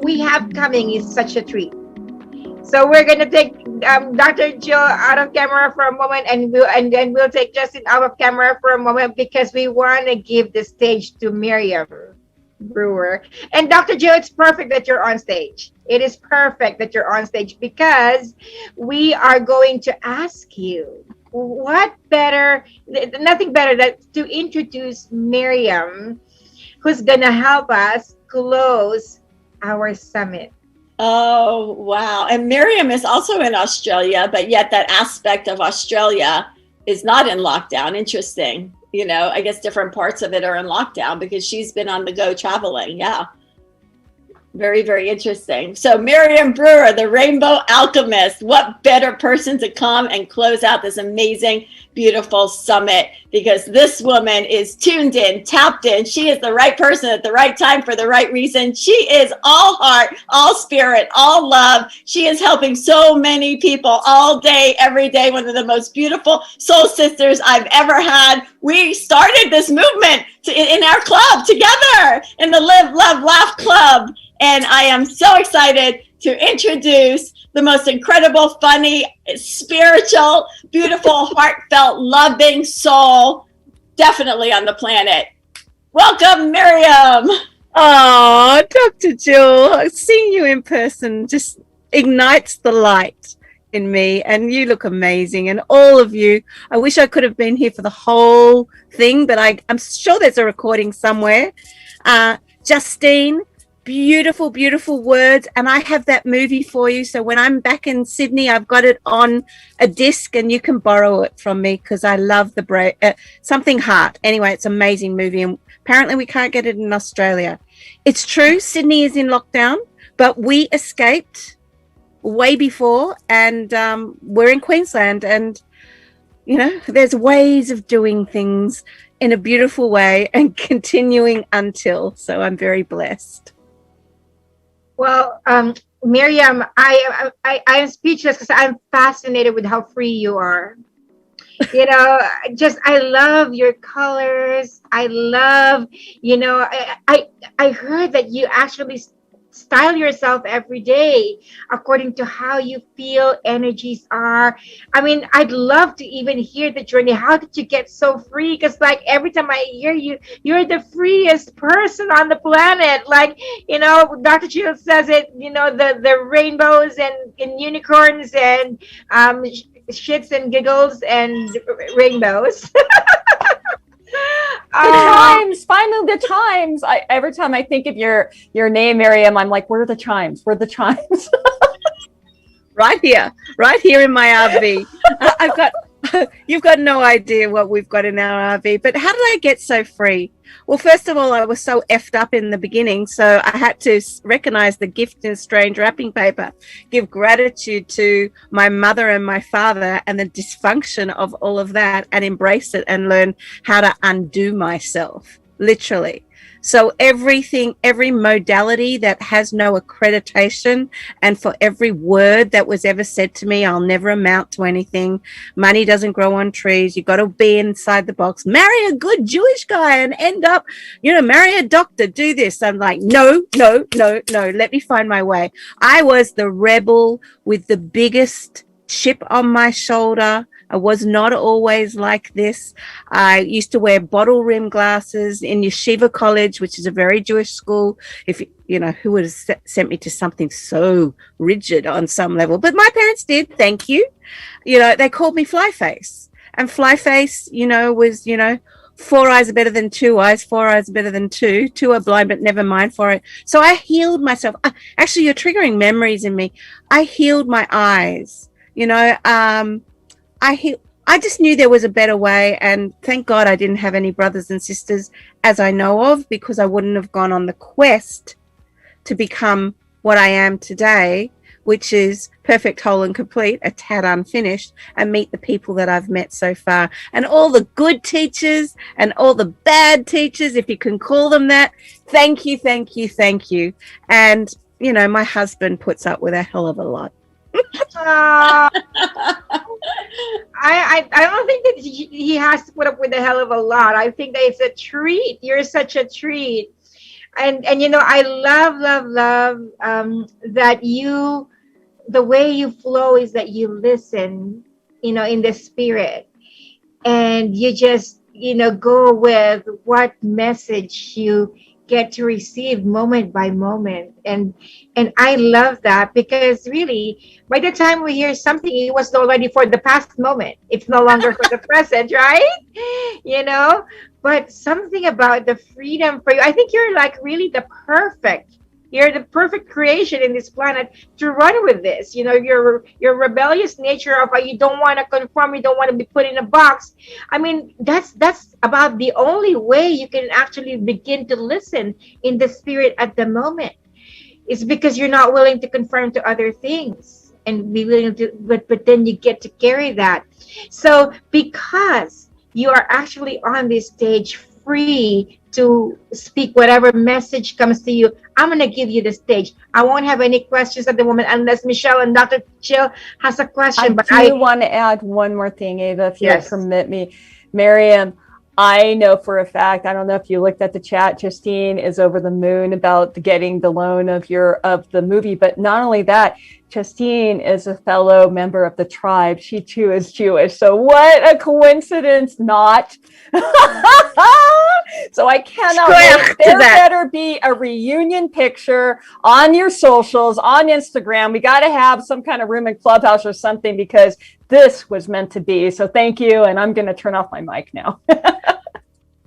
we have coming is such a treat. So we're gonna take Dr. Jill out of camera for a moment, and then we'll take Justin out of camera for a moment because we want to give the stage to Miriam Brewer. And Dr. Jill, it's perfect that you're on stage. It is perfect that you're on stage because we are going to ask you what better, nothing better than to introduce Miriam, who's gonna help us close our summit. Oh, wow. And Miriam is also in Australia, but yet that aspect of Australia is not in lockdown. Interesting. You know, I guess different parts of it are in lockdown because she's been on the go traveling. Yeah. Very, very interesting. So Miriam Brewer, the Rainbow Alchemist, what better person to come and close out this amazing, beautiful summit, because this woman is tuned in, tapped in. She is the right person at the right time for the right reason. She is all heart, all spirit, all love. She is helping so many people all day, every day. One of the most beautiful soul sisters I've ever had. We started this movement in our club together in the Live, Love, Laugh Club. And I am so excited to introduce the most incredible, funny, spiritual, beautiful, heartfelt, loving soul definitely on the planet. Welcome, Miriam. Oh, Dr. Jill, seeing you in person just ignites the light in me, and you look amazing. And all of you, I wish I could have been here for the whole thing, but I'm sure there's a recording somewhere. Justine, beautiful, beautiful words. And I have that movie for you. So when I'm back in Sydney, I've got it on a disc and you can borrow it from me because I love the Something Heart. Anyway, it's an amazing movie. And apparently we can't get it in Australia. It's true. Sydney is in lockdown, but we escaped way before, and we're in Queensland. And, you know, there's ways of doing things in a beautiful way and continuing until. So I'm very blessed. Well, Miriam, I'm speechless because I'm fascinated with how free you are. You know, I love your colors. I love, you know, I heard that you actually style yourself every day according to how you feel energies are. I mean, I'd love to even hear the journey. How did you get so free? Because like every time I hear you, you're the freest person on the planet. Like, you know, Dr. Jill says it, you know, the rainbows and unicorns and shits and giggles and rainbows. The chimes, finally the chimes. Every time I think of your name, Miriam, I'm like, where are the chimes? Where are the chimes? Right here in my RV. I've got, you've got no idea what we've got in our RV, but how did I get so free? Well, first of all, I was so effed up in the beginning, so I had to recognize the gift in strange wrapping paper, give gratitude to my mother and my father and the dysfunction of all of that, and embrace it and learn how to undo myself, literally. So everything, every modality that has no accreditation, and for every word that was ever said to me, I'll never amount to anything. Money doesn't grow on trees. You got to be inside the box. Marry a good Jewish guy and end up, you know, marry a doctor, do this. I'm like, no. Let me find my way. I was the rebel with the biggest chip on my shoulder. I was not always like this. I used to wear bottle rim glasses in Yeshiva College, which is a very Jewish school. If you know, who would have sent me to something so rigid on some level? But my parents did. Thank you. You know, they called me Fly Face, and Fly Face, you know, was, you know, 4 eyes are better than 2 eyes. 4 eyes are better than 2. 2 are blind, but never mind for it. So I healed myself. Actually, you're triggering memories in me. I healed my eyes. You know, I just knew there was a better way, and thank God I didn't have any brothers and sisters as I know of, because I wouldn't have gone on the quest to become what I am today, which is perfect, whole and complete, a tad unfinished, and meet the people that I've met so far, and all the good teachers and all the bad teachers, if you can call them that. Thank you. And, you know, my husband puts up with a hell of a lot. I don't think that he has to put up with a hell of a lot. I think that it's a treat. You're such a treat. And I love that the way you flow is that you listen, in the spirit, and you just go with what message you get to receive moment by moment. And I love that, because really by the time we hear something, it was already for the past moment, it's no longer for the present, right? you know but something about the freedom for you, I think you're like really you're the perfect creation in this planet to run with this. Your rebellious nature of you don't want to conform, you don't want to be put in a box. I mean, that's about the only way you can actually begin to listen in the spirit at the moment. It's because you're not willing to conform to other things and be willing to, but then you get to carry that. So because you are actually on this stage free to speak whatever message comes to you, I'm going to give you the stage. I won't have any questions at the moment unless Michelle and Dr. Chill has a question. I do want to add one more thing, Ava, if you'll Yes. permit me. Miriam, I know for a fact, I don't know if you looked at the chat, Justine is over the moon about getting the loan of the movie. But not only that, Justine is a fellow member of the tribe. She too is Jewish. So what a coincidence, not. So I cannot wait. There better be a reunion picture on your socials, on Instagram. We got to have some kind of room in Clubhouse or something, because this was meant to be. So thank you. And I'm going to turn off my mic now.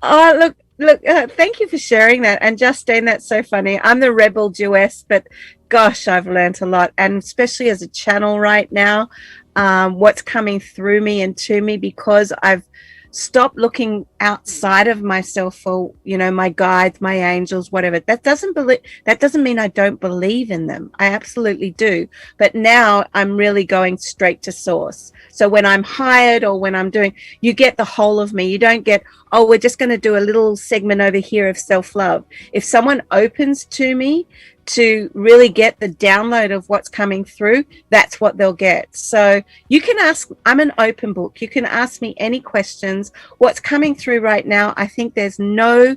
Oh, look, thank you for sharing that. And Justine, that's so funny. I'm the rebel Jewess, but gosh, I've learned a lot. And especially as a channel right now, what's coming through me and to me, because I've stopped looking outside of myself for, my guides, my angels, whatever. That doesn't mean I don't believe in them. I absolutely do. But now I'm really going straight to source. So when I'm hired or when I'm doing, you get the whole of me. You don't get, oh, we're just going to do a little segment over here of self-love. If someone opens to me to really get the download of what's coming through, that's what they'll get. So you can ask, I'm an open book. You can ask me any questions. What's coming through right now, I think there's no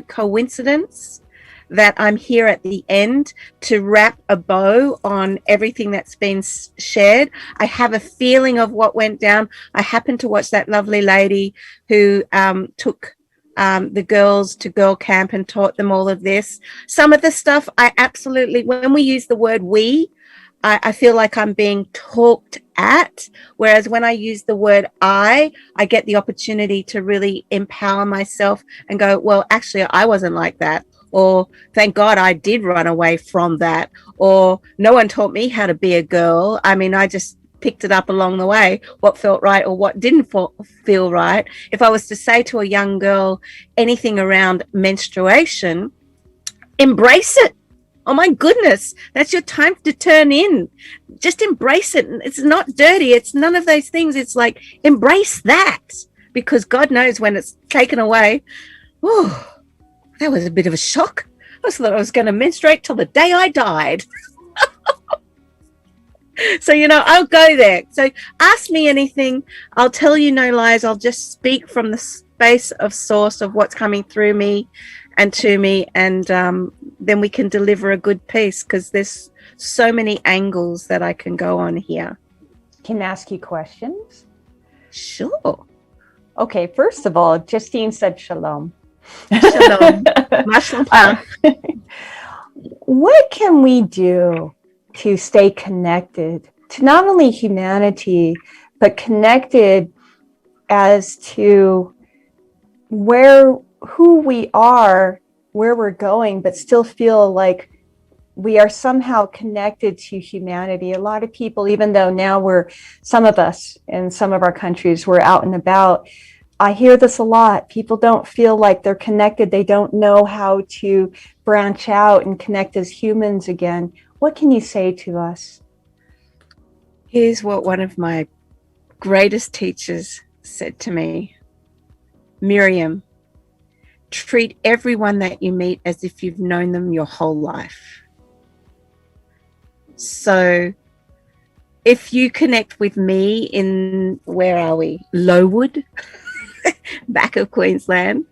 coincidence that I'm here at the end to wrap a bow on everything that's been shared. I have a feeling of what went down. I happened to watch that lovely lady who took the girls to girl camp and taught them all of this. Some of the stuff I absolutely, when we use the word we, I feel like I'm being talked at, whereas when I use the word I get the opportunity to really empower myself and go, well, actually, I wasn't like that. Or thank God I did run away from that. Or no one taught me how to be a girl. I mean, I just picked it up along the way, what felt right or what didn't feel right. If I was to say to a young girl anything around menstruation, embrace it. Oh my goodness, that's your time to turn in. Just embrace it. It's not dirty. It's none of those things. It's like, embrace that, because God knows when it's taken away. Oh, that was a bit of a shock. I thought I was going to menstruate till the day I died. So, I'll go there. So ask me anything. I'll tell you no lies. I'll just speak from the space of source of what's coming through me and to me. And then we can deliver a good piece, because there's so many angles that I can go on here. Can I ask you questions? Sure. Okay. First of all, Justine said shalom. Shalom. What can we do to stay connected to not only humanity, but connected as to who we are, where we're going, but still feel like we are somehow connected to humanity? A lot of people, even though now some of us in some of our countries, we're out and about, I hear this a lot. People don't feel like they're connected. They don't know how to branch out and connect as humans again. What can you say to us? Here's what one of my greatest teachers said to me. Miriam, treat everyone that you meet as if you've known them your whole life. So if you connect with me in, where are we? Lowood, back of Queensland.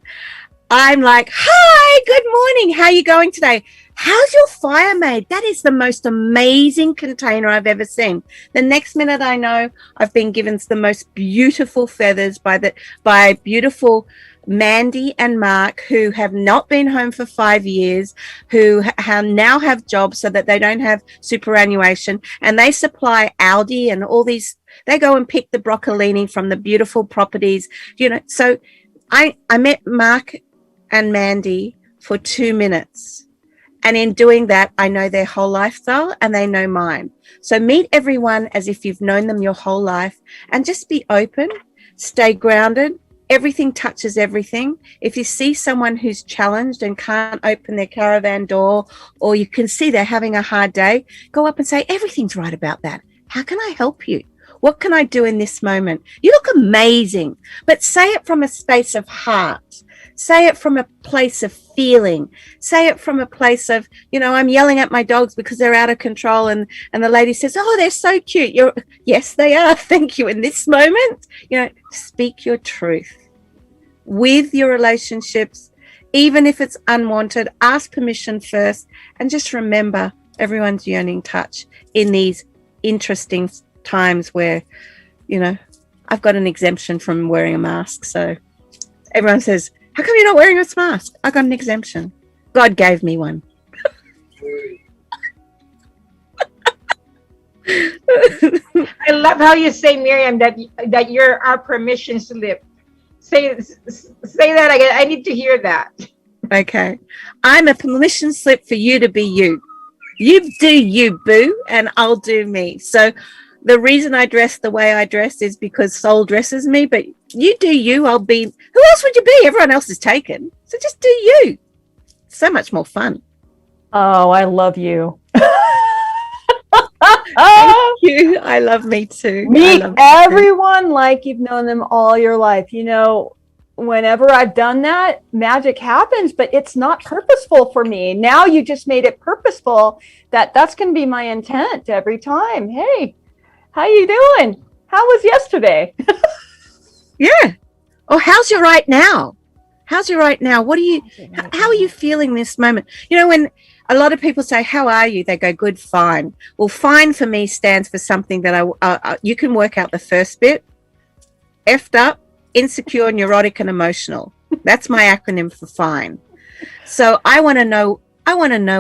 I'm like, hi, good morning. How are you going today? How's your fire made? That is the most amazing container I've ever seen. The next minute I know I've been given the most beautiful feathers by beautiful Mandy and Mark, who have not been home for 5 years, who now have jobs so that they don't have superannuation, and they supply Aldi and all these. They go and pick the broccolini from the beautiful properties, So I met Mark and Mandy for 2 minutes. And in doing that, I know their whole lifestyle and they know mine. So meet everyone as if you've known them your whole life and just be open, stay grounded. Everything touches everything. If you see someone who's challenged and can't open their caravan door, or you can see they're having a hard day, go up and say, everything's right about that. How can I help you? What can I do in this moment? You look amazing, but say it from a space of heart. Say it from a place of feeling. Say it from a place of, I'm yelling at my dogs because they're out of control. And the lady says, oh, they're so cute. Yes, they are. Thank you. In this moment, speak your truth with your relationships, even if it's unwanted. Ask permission first. And just remember, everyone's yearning touch in these interesting times where, I've got an exemption from wearing a mask. So everyone says, how come you're not wearing a mask? I got an exemption. God gave me one. I love how you say, Miriam, that you're our permission slip. Say that again. I need to hear that. Okay. I'm a permission slip for you to be you. You do you, boo, and I'll do me. So the reason I dress the way I dress is because soul dresses me, but you do you, I'll be. Who else would you be? Everyone else is taken. So just do you. So much more fun. Oh, I love you. Thank you. I love me too. Meet everyone like you've known them all your life. Whenever I've done that, magic happens, but it's not purposeful for me. Now you just made it purposeful. That's going to be my intent every time. Hey, how you doing? How was yesterday? Yeah. Or how's your right now? How's your right now? How are you feeling this moment? When a lot of people say, how are you? They go, good, fine. Well, fine for me stands for something that you can work out the first bit. Effed up, insecure, neurotic, and emotional. That's my acronym for fine. So I want to know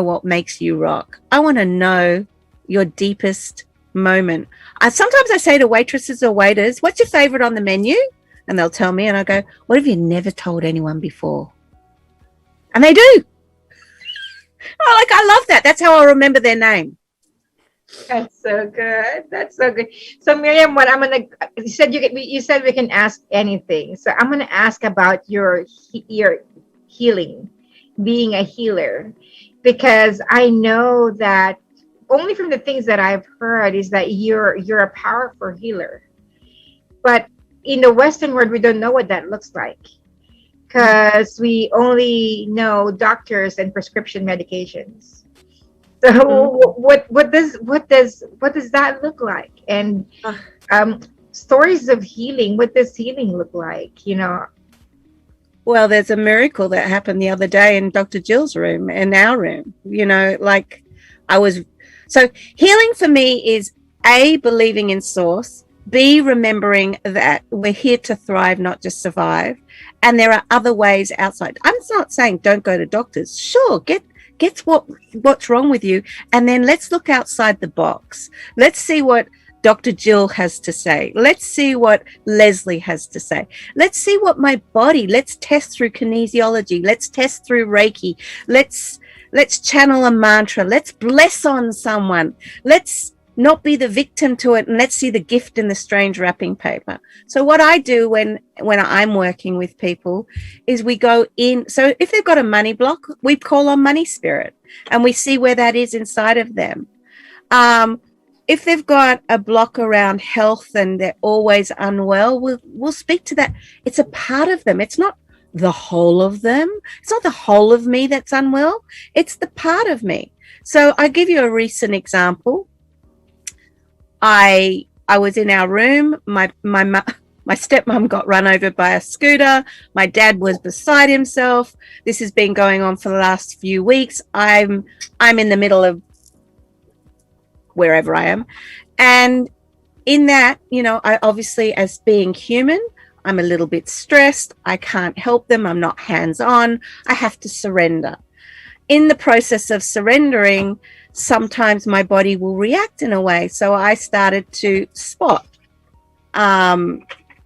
what makes you rock. I want to know your deepest moment. Sometimes I say to waitresses or waiters, what's your favorite on the menu? And they'll tell me, and I go, what have you never told anyone before? And they do. I love that. That's how I remember their name. That's so good. That's so good. So Miriam, you said we can ask anything. So I'm gonna ask about your healing, being a healer, because I know that only from the things that I've heard is that you're a powerful healer. But in the Western world, we don't know what that looks like, because we only know doctors and prescription medications. So what does that look like? And stories of healing. What does healing look like? Well, there's a miracle that happened the other day in Dr. Jill's room, in our room. So healing for me is A, believing in source, B, remembering that we're here to thrive, not just survive. And there are other ways outside. I'm not saying don't go to doctors. Sure, get what's wrong with you, and then let's look outside the box. Let's see what Dr. Jill has to say. Let's see what Leslie has to say. Let's see what my body. Let's test through kinesiology. Let's test through Reiki. Let's channel a mantra. Let's bless on someone. Let's not be the victim to it, and let's see the gift in the strange wrapping paper. So what I do when I'm working with people is we go in. So if they've got a money block, we call on money spirit and we see where that is inside of them. If they've got a block around health and they're always unwell, we'll speak to that. It's a part of them. It's not the whole of them. It's not the whole of me that's unwell. It's the part of me. So I give you a recent example. I was in our room. My My stepmom got run over by a scooter. My dad was beside himself. This has been going on for the last few weeks. I'm in the middle of wherever I am. And in that, you know, I obviously, as being human, I'm a little bit stressed. I can't help them. I'm not hands-on. I have to surrender. In the process of surrendering, sometimes my body will react in a way. So I started to spot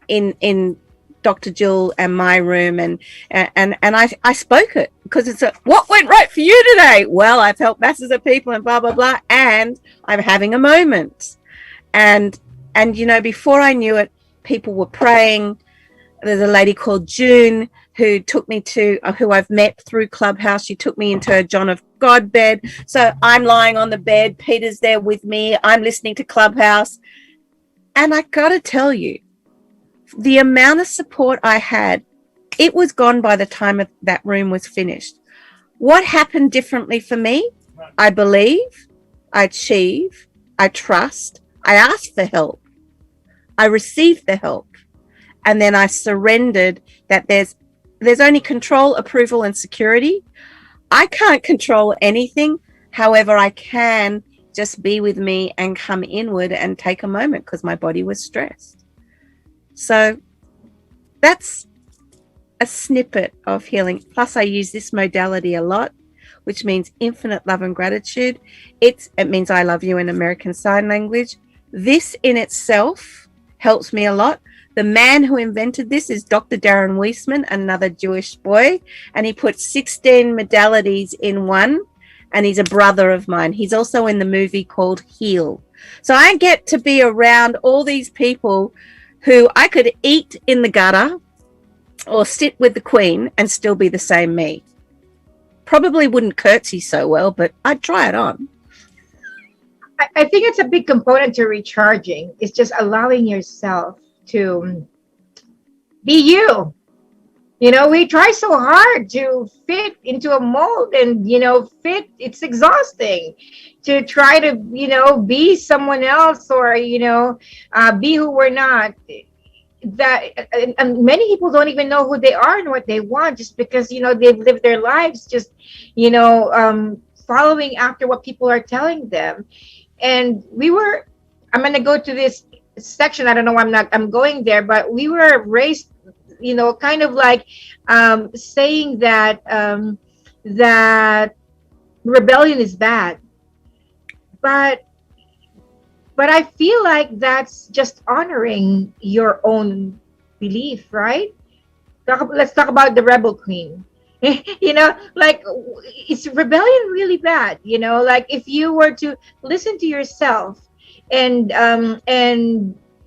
in Dr. Jill and my room, and I spoke it, because it's what went right for you today? Well, I've helped masses of people and blah blah blah, and I'm having a moment. And you know, before I knew it, people were praying. There's a lady called June who took me to, who I've met through Clubhouse. She took me into a John of God bed. So I'm lying on the bed. Peter's there with me. I'm listening to Clubhouse. And I got to tell you, the amount of support I had, it was gone by the time that room was finished. What happened differently for me? I believe, I achieve, I trust, I asked for help, I received the help, and then I surrendered that there's only control, approval, and security. I can't control anything. However, I can just be with me and come inward and take a moment, because my body was stressed. So that's a snippet of healing. Plus, I use this modality a lot, which means infinite love and gratitude. It means I love you in American Sign Language. This in itself helps me a lot. The man who invented this is Dr. Darren Weissman, another Jewish boy, and he put 16 modalities in one, and he's a brother of mine. He's also in the movie called Heal. So I get to be around all these people who I could eat in the gutter or sit with the Queen and still be the same me. Probably wouldn't curtsy so well, but I'd try it on. I think it's a big component to recharging. It's just allowing yourself to be you. You know, we try so hard to fit into a mold and, you know, fit. It's exhausting to try to, you know, be someone else, or, you know, be who we're not. And many people don't even know who they are and what they want, just because, you know, they've lived their lives just, you know, following after what people are telling them. And I'm going to go to this section. I don't know why I'm going there, but we were raised, you know, kind of like saying that that rebellion is bad, but I feel like that's just honoring your own belief, right? Let's talk about the rebel queen. You know, like, is rebellion really bad? You know, like, if you were to listen to yourself and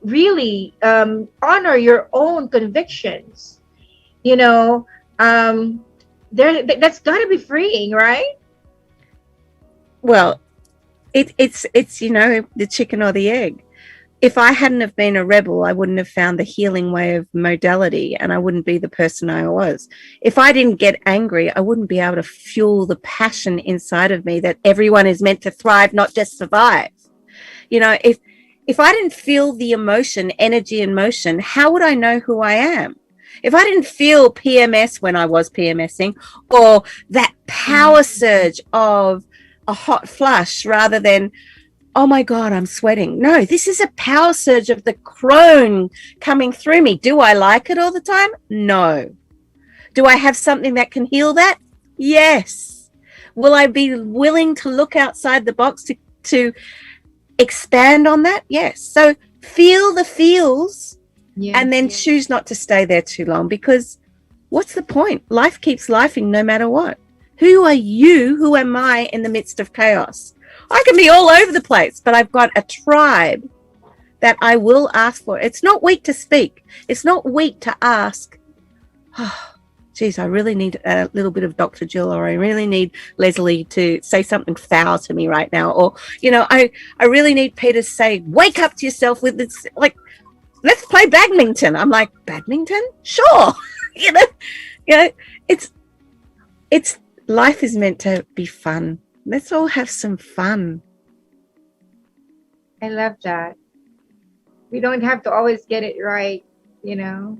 really honor your own convictions, you know, that's got to be freeing, right? Well, it's you know, the chicken or the egg. If I hadn't have been a rebel, I wouldn't have found the healing way of modality, and I wouldn't be the person I was. If I didn't get angry, I wouldn't be able to fuel the passion inside of me that everyone is meant to thrive, not just survive. You know, if I didn't feel the emotion, energy and motion, how would I know who I am? If I didn't feel PMS when I was PMSing, or that power surge of a hot flush rather than, oh my God, I'm sweating. No, this is a power surge of the crone coming through me. Do I like it all the time? No. Do I have something that can heal that? Yes. Will I be willing to look outside the box to expand on that? Yes. So feel the feels, and then choose not to stay there too long, because what's the point? Life keeps lifing no matter what. Who are you? Who am I in the midst of chaos? I can be all over the place, but I've got a tribe that I will ask for. It's not weak to speak. It's not weak to ask, oh, geez, I really need a little bit of Dr. Jill, or I really need Leslie to say something foul to me right now. Or, you know, I really need Peter to say, wake up to yourself with this, like, let's play badminton. I'm like, badminton? Sure. you know, it's life is meant to be fun. Let's all have some fun. I love that. We don't have to always get it right. you know.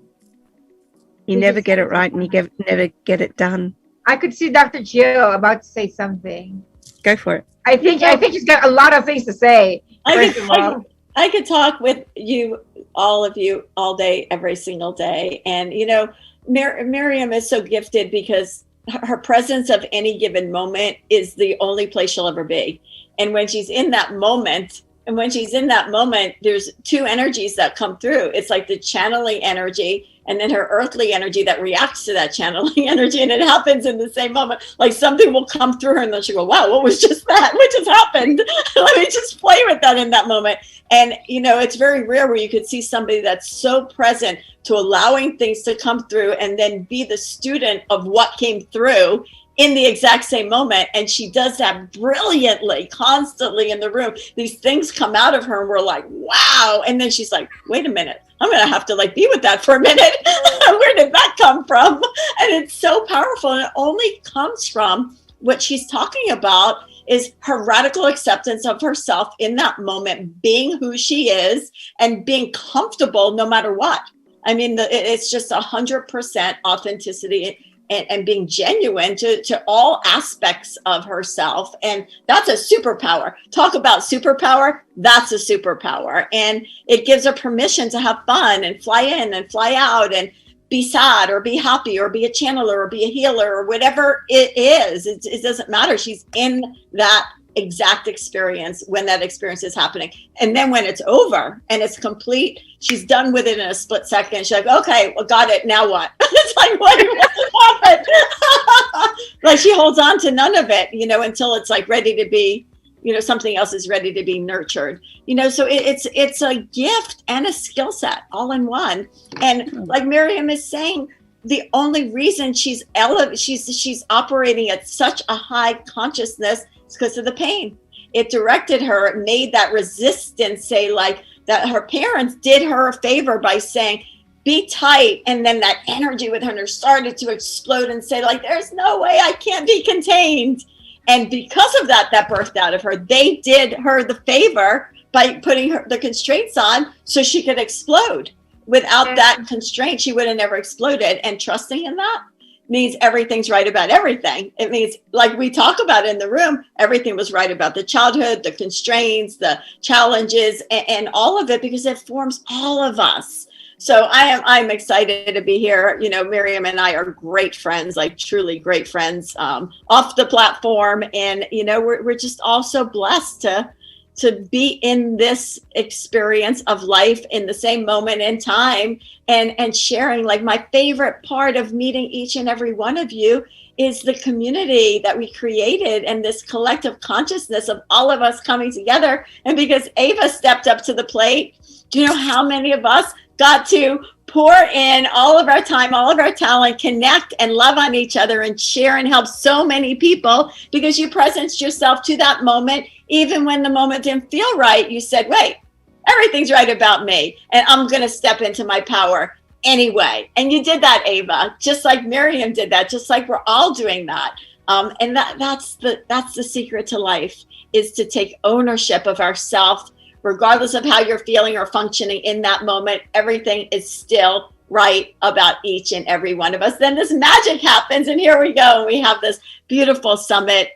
You They never just get it have right, and you never get it done. I could see Dr. Jill about to say something. Go for it. I think she's got a lot of things to say. First of all, I could talk with you, all of you, all day, every single day. And, you know, Miriam is so gifted because her presence of any given moment is the only place she'll ever be. And when she's in that moment, there's two energies that come through. It's like the channeling energy and then her earthly energy that reacts to that channeling energy. And it happens in the same moment. Like something will come through her and then she'll go, wow, what was just that? What just happened? Let me just play with that in that moment. And, you know, it's very rare where you could see somebody that's so present to allowing things to come through and then be the student of what came through in the exact same moment. And she does that brilliantly, constantly in the room. These things come out of her and we're like, wow. And then she's like, wait a minute, I'm going to have to like be with that for a minute. Where did that come from? And it's so powerful. And it only comes from what she's talking about is her radical acceptance of herself in that moment, being who she is and being comfortable no matter what. I mean, it's just 100% authenticity and being genuine to all aspects of herself. And that's a superpower. Talk about superpower. That's a superpower. And it gives her permission to have fun and fly in and fly out and be sad or be happy or be a channeler or be a healer or whatever it is. It doesn't matter. She's in that exact experience when that experience is happening. And then when it's over and it's complete, she's done with it in a split second. She's like, okay, well, got it. Now what? It's like, what happened? Like she holds on to none of it, you know, until it's like ready to be, you know, something else is ready to be nurtured, you know. So it's a gift and a skill set all in one. And like Miriam is saying, the only reason she's operating at such a high consciousness is because of the pain. It directed her, made that resistance say like that her parents did her a favor by saying, be tight. And then that energy within her started to explode and say like, there's no way I can't be contained. And because of that birthed out of her, they did her the favor by putting the constraints on so she could explode. Without that constraint, she would have never exploded. And trusting in that means everything's right about everything. It means, like we talk about in the room, everything was right about the childhood, the constraints, the challenges, and all of it, because it forms all of us. So I'm excited to be here. You know, Miriam and I are great friends, like truly great friends off the platform. And, you know, we're just all so blessed to be in this experience of life in the same moment in time and sharing. Like my favorite part of meeting each and every one of you is the community that we created and this collective consciousness of all of us coming together. And because Ava stepped up to the plate, do you know how many of us got to pour in all of our time, all of our talent, connect and love on each other and share and help so many people because you presenced yourself to that moment. Even when the moment didn't feel right, you said, wait, everything's right about me and I'm going to step into my power anyway. And you did that, Ava, just like Miriam did that, just like we're all doing that. And that's the secret to life, is to take ownership of ourself. Regardless of how you're feeling or functioning in that moment, everything is still right about each and every one of us. Then this magic happens, and here we go. We have this beautiful summit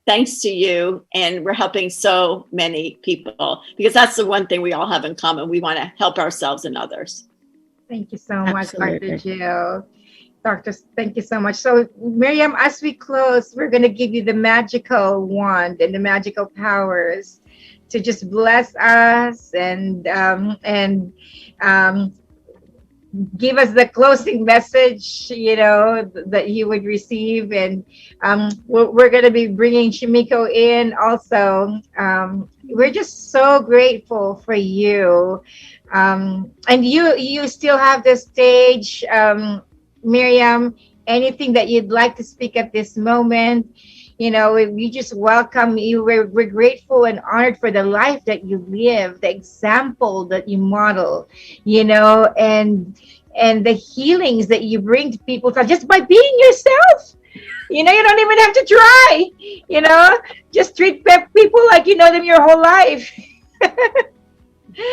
thanks to you, and we're helping so many people because that's the one thing we all have in common. We want to help ourselves and others. Thank you so much, Dr. Jill. Thank you so much. So, Miriam, as we close, we're going to give you the magical wand and the magical powers to just bless us and give us the closing message, you know, that you would receive. And we're going to be bringing Shimiko in also. We're just so grateful for you. And you still have the stage, Miriam. Anything that you'd like to speak at this moment? You know, we just welcome you. We're grateful and honored for the life that you live, the example that you model, you know, and the healings that you bring to people just by being yourself. You know, you don't even have to try, you know, just treat people like you know them your whole life.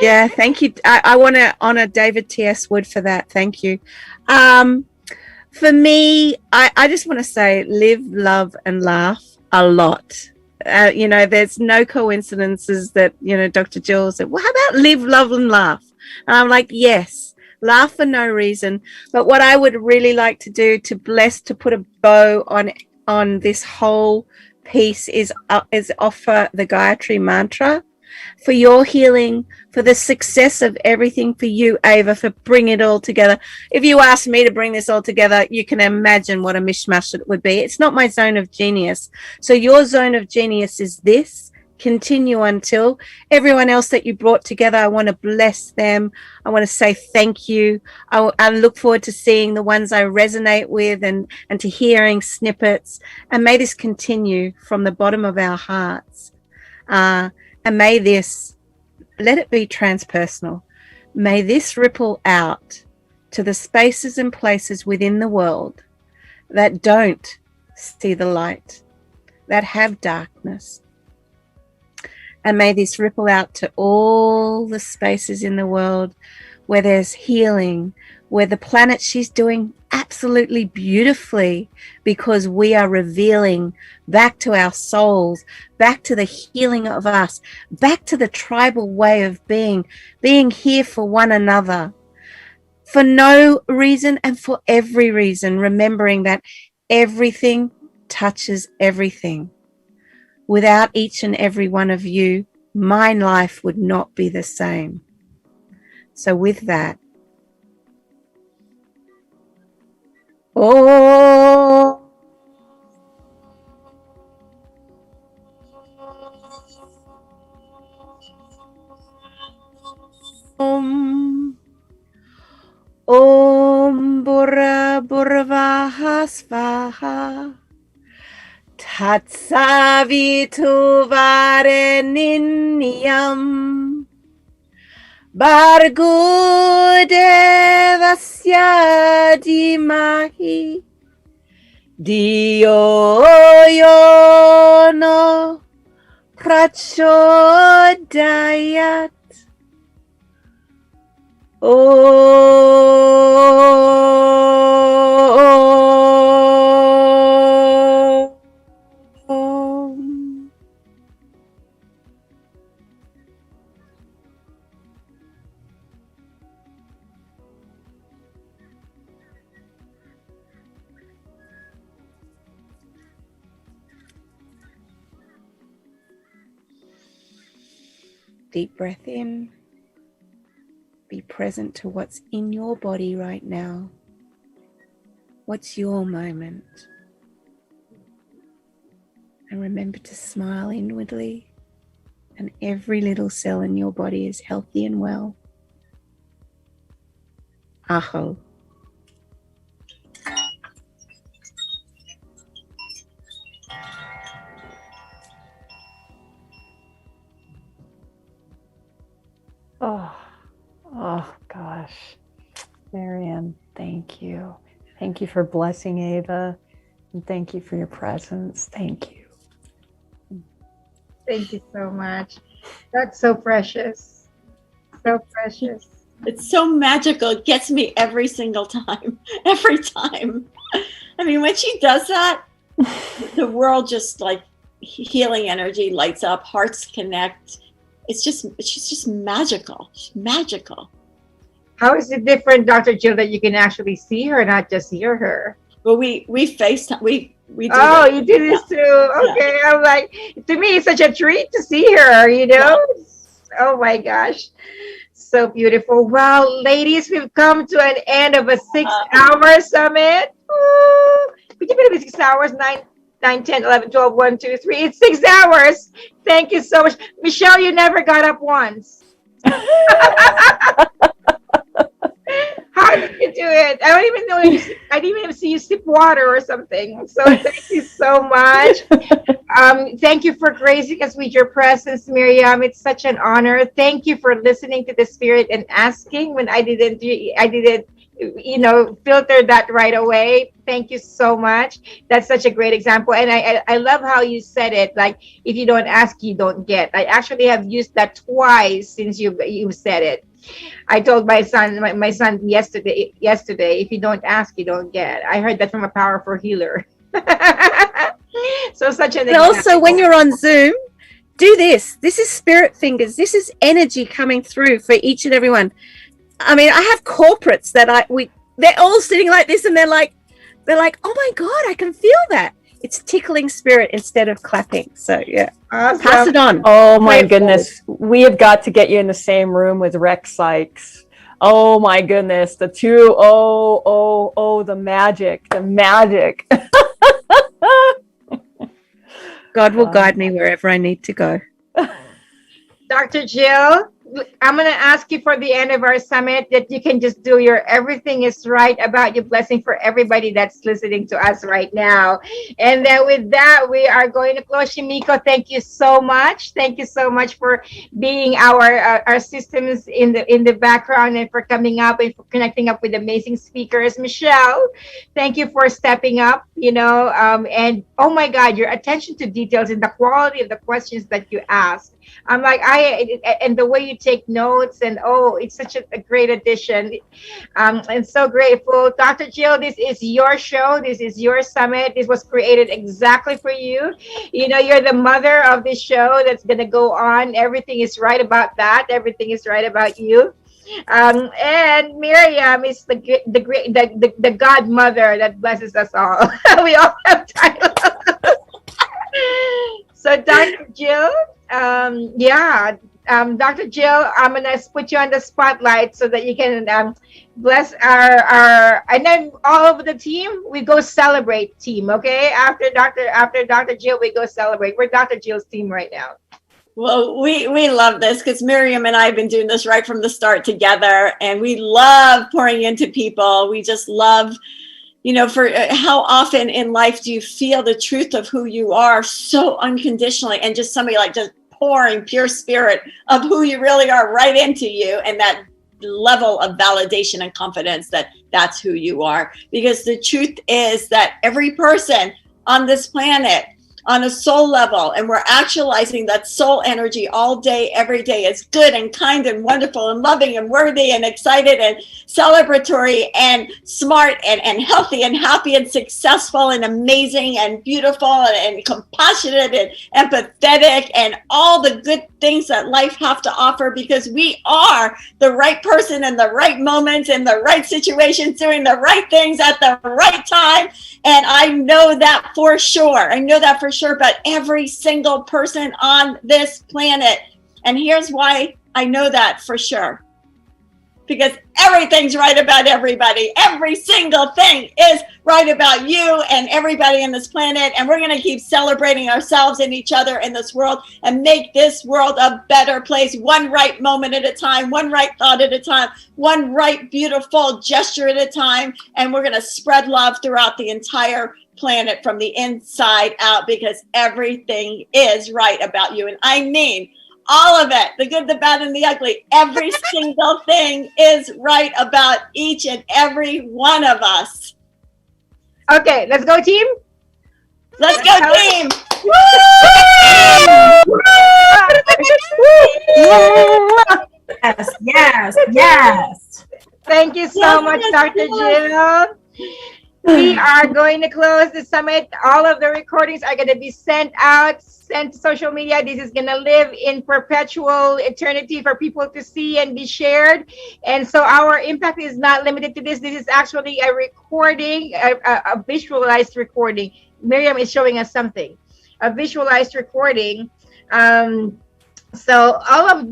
Yeah, thank you. I want to honor David T.S. Wood for that. Thank you. For me, I just want to say live, love, and laugh a lot. There's no coincidences that, Dr. Jill said, well, how about live, love, and laugh? And I'm like, yes, laugh for no reason. But what I would really like to do to put a bow on this whole piece is offer the Gayatri mantra for your healing, for the success of everything for you, Ava, for bringing it all together. If you asked me to bring this all together, you can imagine what a mishmash it would be. It's not my zone of genius. So your zone of genius is this. Continue until everyone else that you brought together. I want to bless them. I want to say thank you. I look forward to seeing the ones I resonate with and to hearing snippets. And may this continue from the bottom of our hearts. And may this, let it be transpersonal. May this ripple out to the spaces and places within the world that don't see the light, that have darkness. And may this ripple out to all the spaces in the world where there's healing, where the planet, she's doing absolutely beautifully because we are revealing back to our souls, back to the healing of us, back to the tribal way of being here for one another, for no reason and for every reason, remembering that everything touches everything. Without each and every one of you, my life would not be the same. So with that, oh, Om Bura Burvaha Svaha Tatsavitu Vareniniyam Bargo Devasya Dimahi Dio Yono Prachodayat. Om. Deep breath in. Be present to what's in your body right now. What's your moment? And remember to smile inwardly, and every little cell in your body is healthy and well. Aho. Oh gosh, Miriam, thank you. Thank you for blessing Ava, and thank you for your presence. Thank you. Thank you so much. That's so precious. So precious. It's so magical. It gets me every single time. Every time. I mean, when she does that, the world just like healing energy lights up, hearts connect. She's just magical. She's magical. How is it different, Dr. Jill, that you can actually see her, not just hear her? Well, we FaceTime. We do. Oh, that. you do this too. Okay. I'm like, to me, it's such a treat to see her, you know? Oh my gosh. So beautiful. Well, ladies, we've come to an end of a 6-hour summit. Ooh. Could you believe it's 6 hours? 9, 10, 11, 12, 1, 2, 3. It's 6 hours. Thank you so much. Michelle, you never got up once. How did you do it? I don't even know. I didn't even see you sip water or something. So thank you so much. Thank you for gracing us with your presence, Miriam. It's such an honor. Thank you for listening to the spirit and asking when I didn't filter that right away. Thank you so much. That's such a great example. And I love how you said it. Like, if you don't ask, you don't get. I actually have used that twice since you said it. I told my son yesterday, if you don't ask, you don't get. I heard that from a powerful healer. So such an And also, when example. you're on Zoom, do this. This is spirit fingers. This is energy coming through for each and every one. I mean, I have corporates that they're all sitting like this, and they're like, oh my God, I can feel that. It's tickling spirit instead of clapping. So yeah, Awesome. pass it on. Oh my Play it goodness. We have got to get you in the same room with Rex Sykes. Oh my goodness. The two, the magic, the magic. God will guide me wherever I need to go. Dr. Jill, I'm going to ask you for the end of our summit that you can just do your everything is right about your blessing for everybody that's listening to us right now. And then with that, we are going to close. Shimiko, thank you so much. Thank you so much for being our systems in the background, and for coming up and for connecting up with amazing speakers. Michelle, thank you for stepping up, and oh my God, your attention to details and the quality of the questions that you ask. I'm like, and the way you take notes, and it's such a great addition. I'm so grateful. Dr. Jill, this is your show. This is your summit. This was created exactly for you. You're the mother of this show that's going to go on. Everything is right about that. Everything is right about you. And Miriam is the godmother that blesses us all. We all have titles. So Dr. Jill, Dr. Jill, I'm gonna put you on the spotlight so that you can bless our and then all of the team. We go celebrate team, okay? After Dr. Jill, we go celebrate. We're Dr. Jill's team right now. Well, we love this because Miriam and I have been doing this right from the start together, and we love pouring into people. We just love, for how often in life do you feel the truth of who you are so unconditionally, and just somebody like just pouring pure spirit of who you really are right into you, and that level of validation and confidence that that's who you are. Because the truth is that every person on this planet, on a soul level, and we're actualizing that soul energy all day, every day, is good and kind and wonderful and loving and worthy and excited and celebratory and smart and healthy and happy and successful and amazing and beautiful and compassionate and empathetic and all the good things that life have to offer, because we are the right person in the right moments, in the right situations, doing the right things at the right time. And I know that for sure. But every single person on this planet. And here's why I know that for sure. Because everything's right about everybody. Every single thing is right about you and everybody in this planet. And we're going to keep celebrating ourselves and each other in this world and make this world a better place, one right moment at a time, one right thought at a time, one right beautiful gesture at a time. And we're going to spread love throughout the entire planet from the inside out, because everything is right about you. And I mean, all of it, the good, the bad, and the ugly, every single thing is right about each and every one of us. Okay, let's go, team. Let's go, team. Yes. Thank you so much, Dr. Jill. We are going to close the summit. All of the recordings are going to be sent to social media. This is going to live in perpetual eternity for people to see and be shared. And so our impact is not limited to this. This is actually a recording, a visualized recording. Miriam is showing us something, a visualized recording. So all of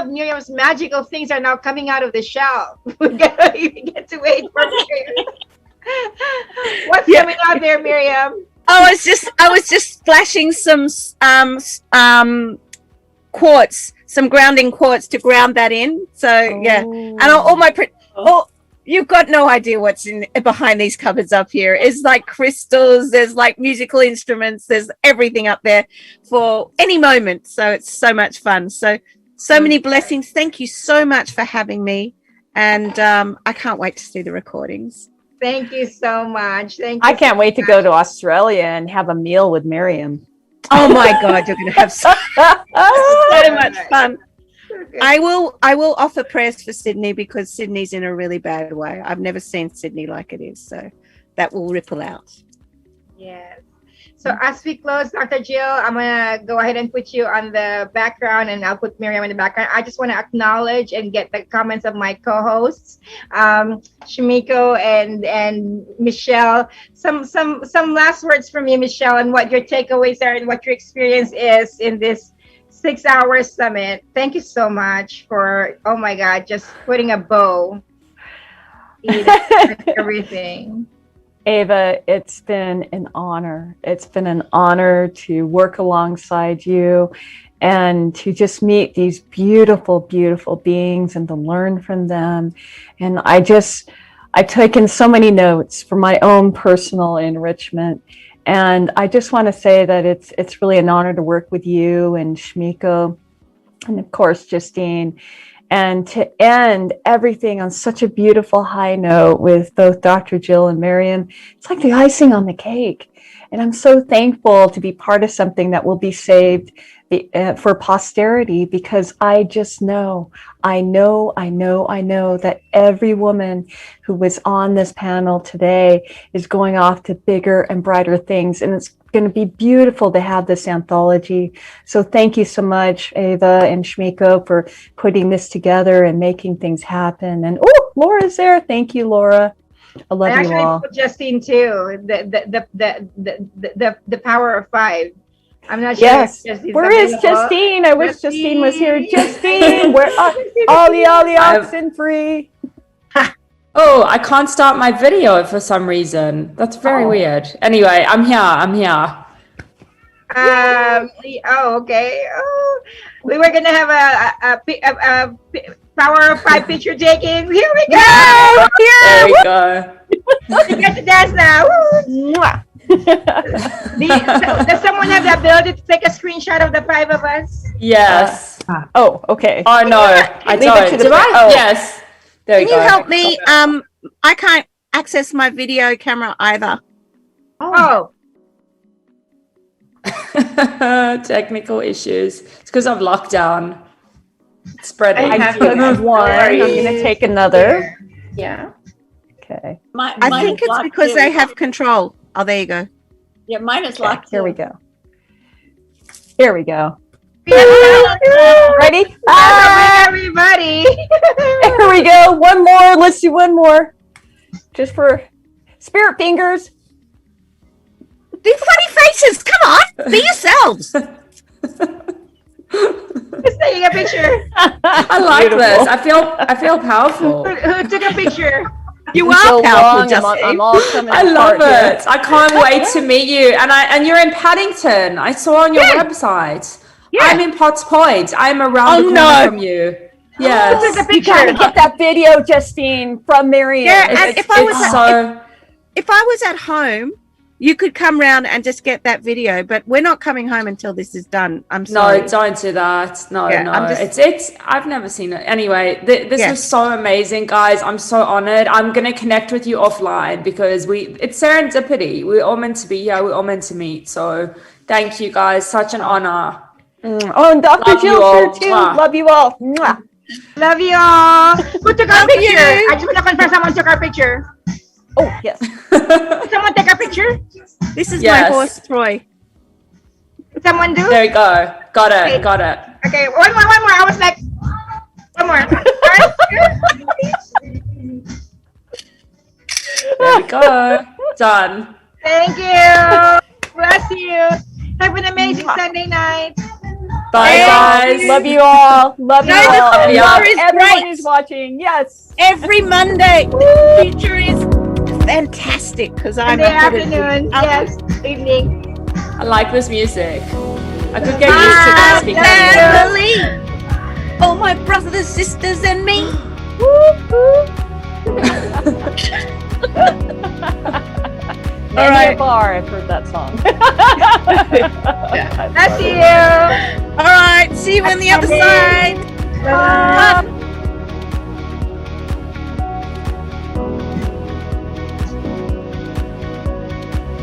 Miriam's magical things are now coming out of the shell. We get to wait for Miriam. What's coming out there, Miriam? I was just flashing some quartz, some grounding quartz to ground that in. So yeah, and all my you've got no idea what's in behind these cupboards up here. It's like crystals, there's like musical instruments, there's everything up there for any moment. So it's so much fun. So many blessings. Thank you so much for having me. And I can't wait to see the recordings. Thank you so much. Thank you. I can't wait to go to Australia and have a meal with Miriam. Oh my God, you're going to have so much fun. Okay. I will offer prayers for Sydney because Sydney's in a really bad way. I've never seen Sydney like it is, so that will ripple out. Yes. So as we close, Dr. Jill, I'm gonna go ahead and put you on the background, and I'll put Miriam in the background. I just want to acknowledge and get the comments of my co-hosts, Shimiko and Michelle. Some last words from you, Michelle, and what your takeaways are and what your experience is in this 6-hour summit. Thank you so much for, oh my God, just putting a bow in everything. Ava, it's been an honor. It's been an honor to work alongside you and to just meet these beautiful, beautiful beings and to learn from them. And I've taken so many notes for my own personal enrichment. And I just want to say that it's really an honor to work with you and Shmiko and of course, Justine. And to end everything on such a beautiful high note with both Dr. Jill and Miriam, it's like the icing on the cake. And I'm so thankful to be part of something that will be saved for posterity, because I just know that every woman who was on this panel today is going off to bigger and brighter things. And it's going to be beautiful to have this anthology. So thank you so much, Ava and Shmiko, for putting this together and making things happen. And oh, Laura's there. Thank you, Laura. I love you all. Put Justine too. The power of 5. I'm not sure. Yes. Where is Justine? I wish Justine was here. Justine, where are Ollie oxen free? Oh, I can't start my video for some reason. That's very weird. Anyway, I'm here. Oh, okay. Oh, we were gonna have a power of 5 picture taking. Here we go. There we go. You get to dance now. Mwah. Does someone have the ability to take a screenshot of the 5 of us? Yes. Oh, okay. Oh no, I don't. Do I? Oh. Yes. There we Can go. you help me? I can't access my video camera either. Oh, Technical issues. It's because of lockdown. It's spreading. I took one. I'm going to take another. Yeah. Okay. I think it's because they have control. Oh, there you go. Yeah, mine is Okay, locked. here we go. Here we go. yeah. Ready? Everybody. Here we go. One more. Let's do one more. Just for spirit fingers. Do funny faces. Come on. Be yourselves. Just taking a picture. I like this. I feel powerful. Who took a picture? You So are powerful, long, Justine. I'm all coming I love apart here. it. I can't wait to meet you. And you're in Paddington. I saw on your website. Yeah. I'm in Potts Point. I'm around the corner from you. Yes. Who took a You picture? gotta get that video, Justine, from Miriam. Yeah, and if I was at home, you could come round and just get that video, but we're not coming home until this is done. I'm sorry. No, don't do that. No, Yeah, no. I'm just- It's I've never seen it. Anyway, this Yeah. was so amazing, guys. I'm so honored. I'm gonna connect with you offline because it's serendipity. We're all meant to be here. We're all meant to meet. So thank you, guys. Such an honor. Oh, and Dr. Love you Jill here all. too. Mwah. Love you all. Mwah. Love you all. Who took our Love picture? you. I just want to confirm someone took our picture. Oh, yes. Did someone take a picture? This is Yes. my horse, Troy. Did someone do? There we go. Got Okay. it. Got it. Okay, one more. I was like, one more. There we go. Done. Thank you. Bless you. Have an amazing Sunday night. Bye, guys. Love you all. Love you No, the all. And future love is everyone great. who's watching. Yes. Every Monday. The future is fantastic because I'm Sunday ahead of afternoon. you. Yes. Evening. I like this music. I could get used to that speaking. Family. Oh, my brothers, sisters, and me. All right. bar. I've heard that song. Bless you. All right. See you on the other Bye. side. Bye. Bye.